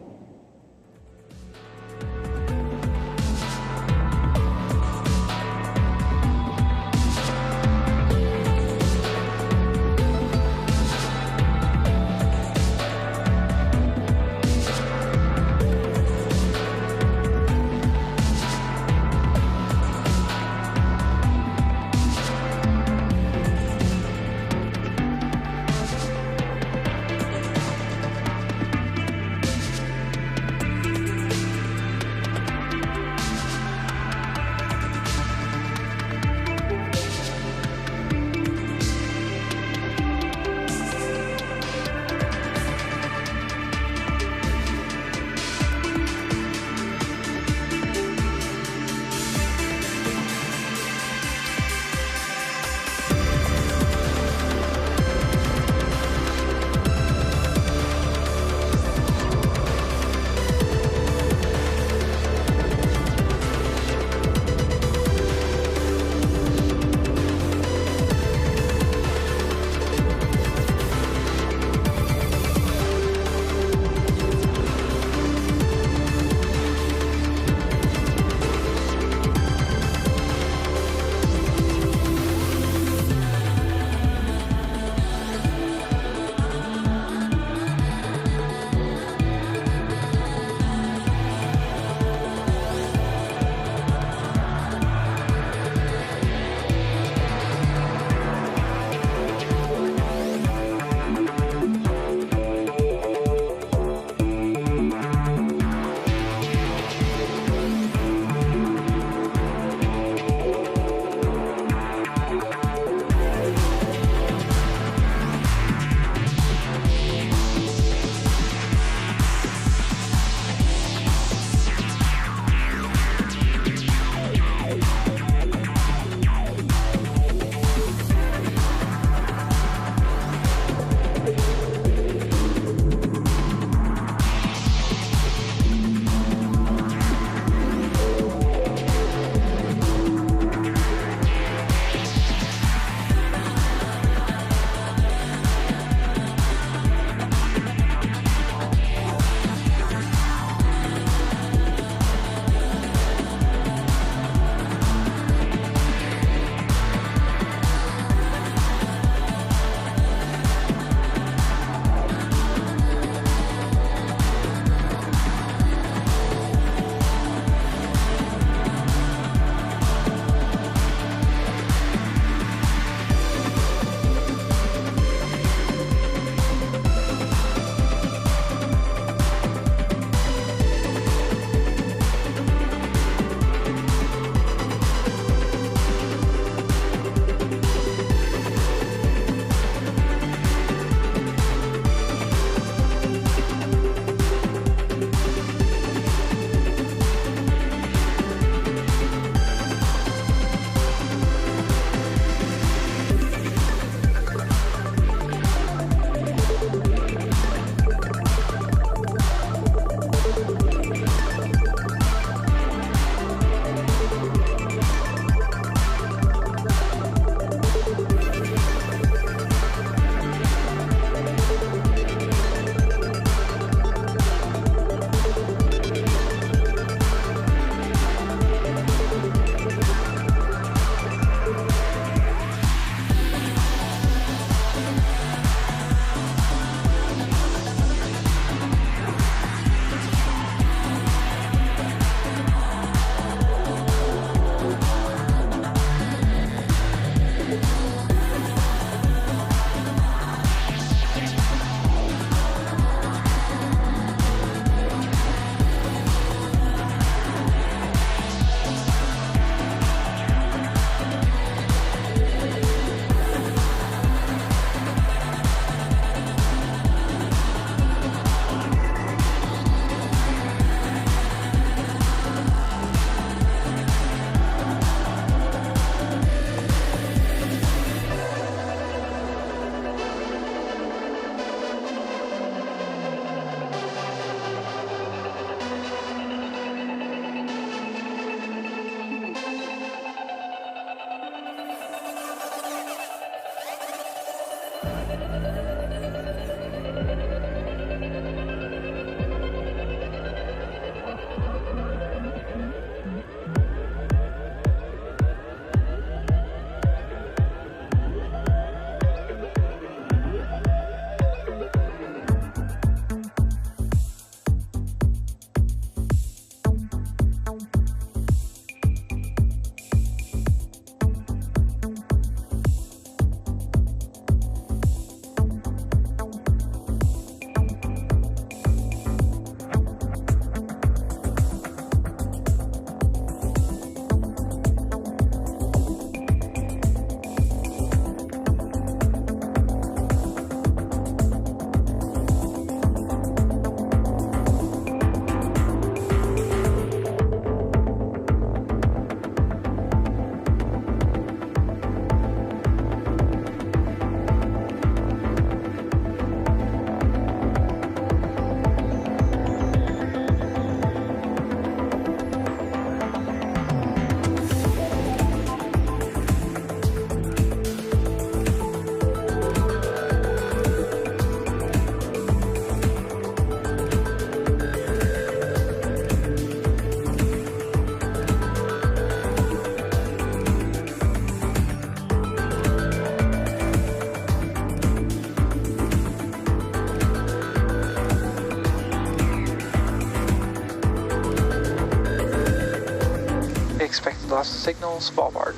Expected loss of signal, Svalbard.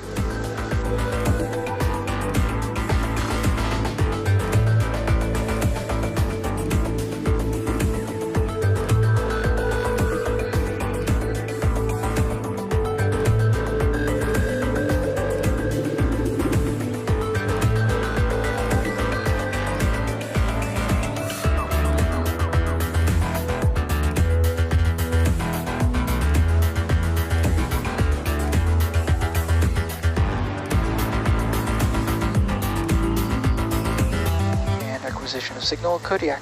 Acquisition of signal, Kodiak.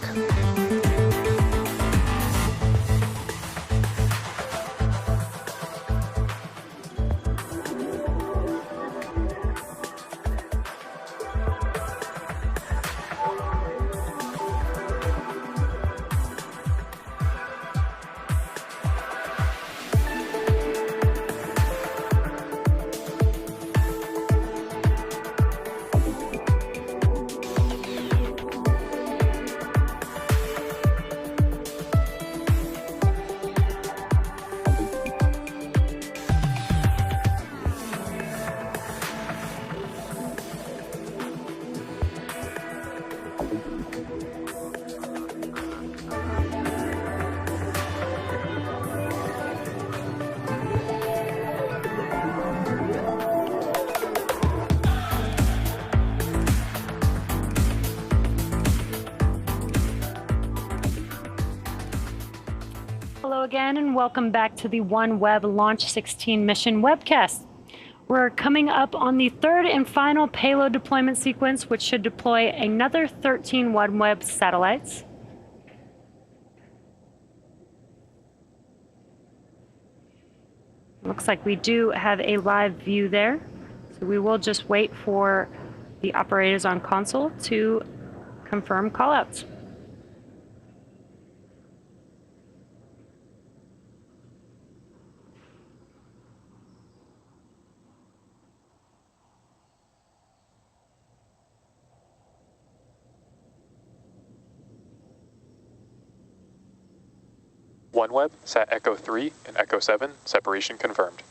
Hello again, and welcome back to the OneWeb Launch 16 mission webcast. We're coming up on the third and final payload deployment sequence, which should deploy another 13 OneWeb satellites. Looks like we do have a live view there, so we will just wait for the operators on console to confirm callouts. OneWeb, Sat Echo 3 and Echo 7, separation confirmed.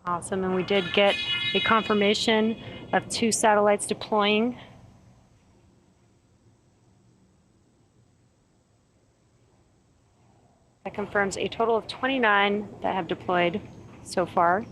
Awesome, and we did get a confirmation of 2 satellites deploying. That confirms a total of 29 that have deployed so far.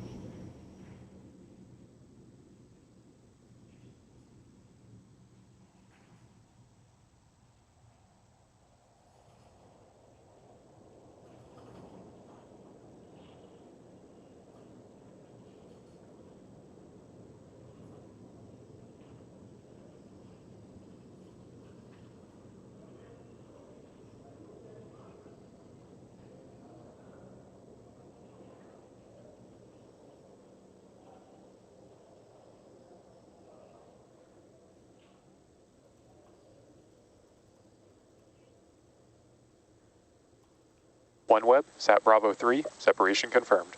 OneWeb, Sat Bravo 3, separation confirmed.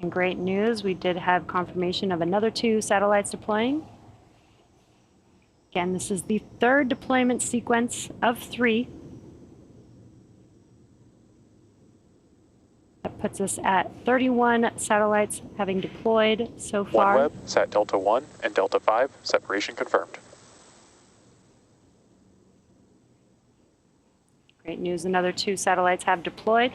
And great news, we did have confirmation of another 2 satellites deploying. Again, this is the 3rd deployment sequence of 3. That puts us at 31 satellites having deployed so far. OneWeb, Sat Delta 1 and Delta 5, separation confirmed. Great news, another 2 satellites have deployed.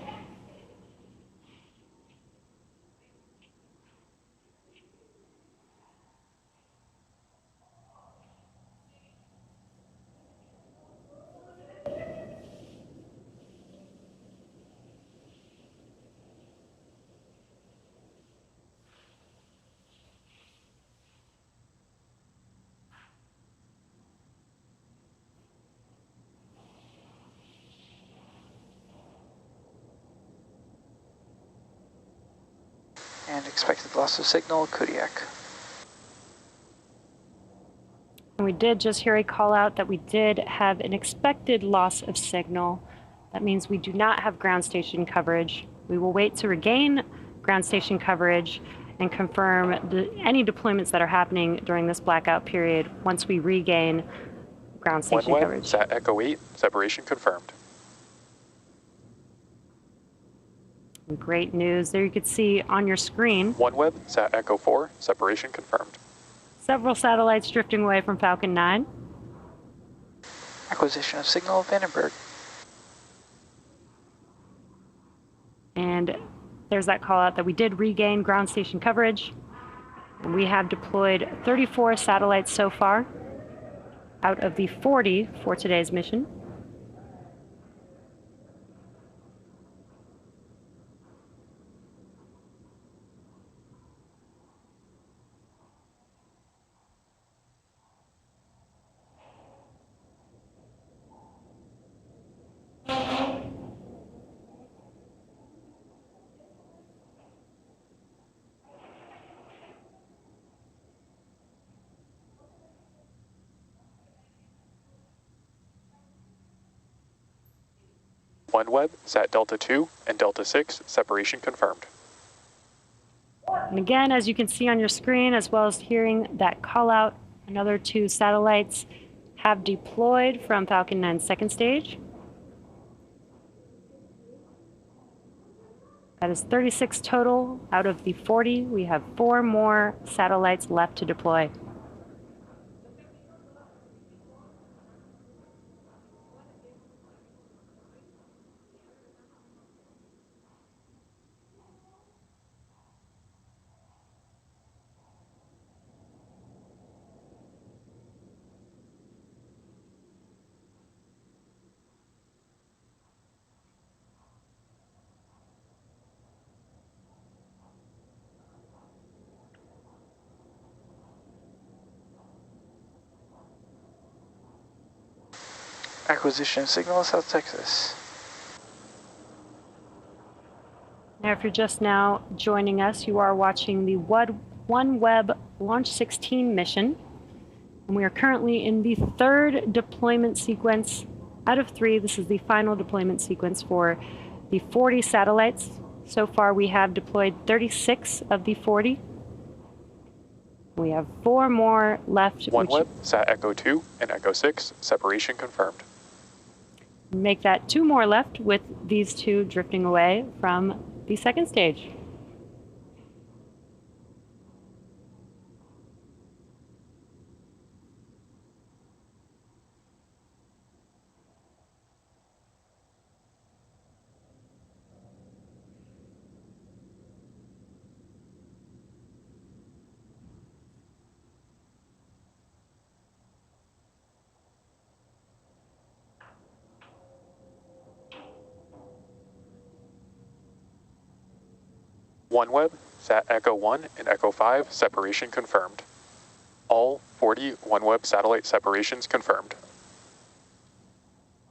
And expected loss of signal, Kodiak. And we did just hear a call out that we did have an expected loss of signal. That means we do not have ground station coverage. We will wait to regain ground station coverage and confirm any deployments that are happening during this blackout period once we regain ground station OneWeb, coverage. Sat Echo 8, separation confirmed. Great news. There you can see on your screen OneWeb, Sat Echo 4, separation confirmed. several satellites drifting away from Falcon 9. Acquisition of signal, Vandenberg. And there's that call out that we did regain ground station coverage. And we have deployed 34 satellites so far out of the 40 for today's mission. OneWeb, Sat Delta 2 and Delta 6, separation confirmed. And again, as you can see on your screen, as well as hearing that call out, another 2 satellites have deployed from Falcon 9's second stage. That is 36 total out of the 40. We have 4 more satellites left to deploy. Acquisition of signal, South Texas. Now, if you're just now joining us, you are watching the OneWeb Launch 16 mission. And we are currently in the 3rd deployment sequence out of 3. This is the final deployment sequence for the 40 satellites. So far, we have deployed 36 of the 40. We have 4 more left. OneWeb, Sat Echo 2 and Echo 6, separation confirmed. Make that 2 more left with these 2 drifting away from the second stage. OneWeb, Sat Echo 1 and Echo 5, separation confirmed. All 40 OneWeb satellite separations confirmed.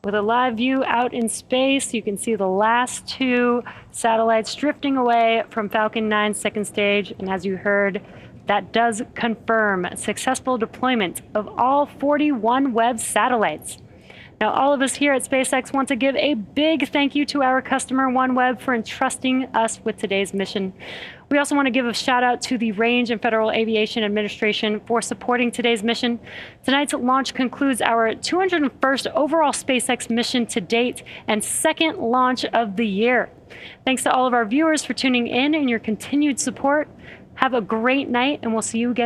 With a live view out in space, you can see the last 2 satellites drifting away from Falcon 9's second stage. And as you heard, that does confirm successful deployment of all 40 OneWeb satellites. Now, all of us here at SpaceX want to give a big thank you to our customer, OneWeb, for entrusting us with today's mission. We also want to give a shout out to the Range and Federal Aviation Administration for supporting today's mission. Tonight's launch concludes our 201st overall SpaceX mission to date and second launch of the year. Thanks to all of our viewers for tuning in and your continued support. Have a great night, and we'll see you again.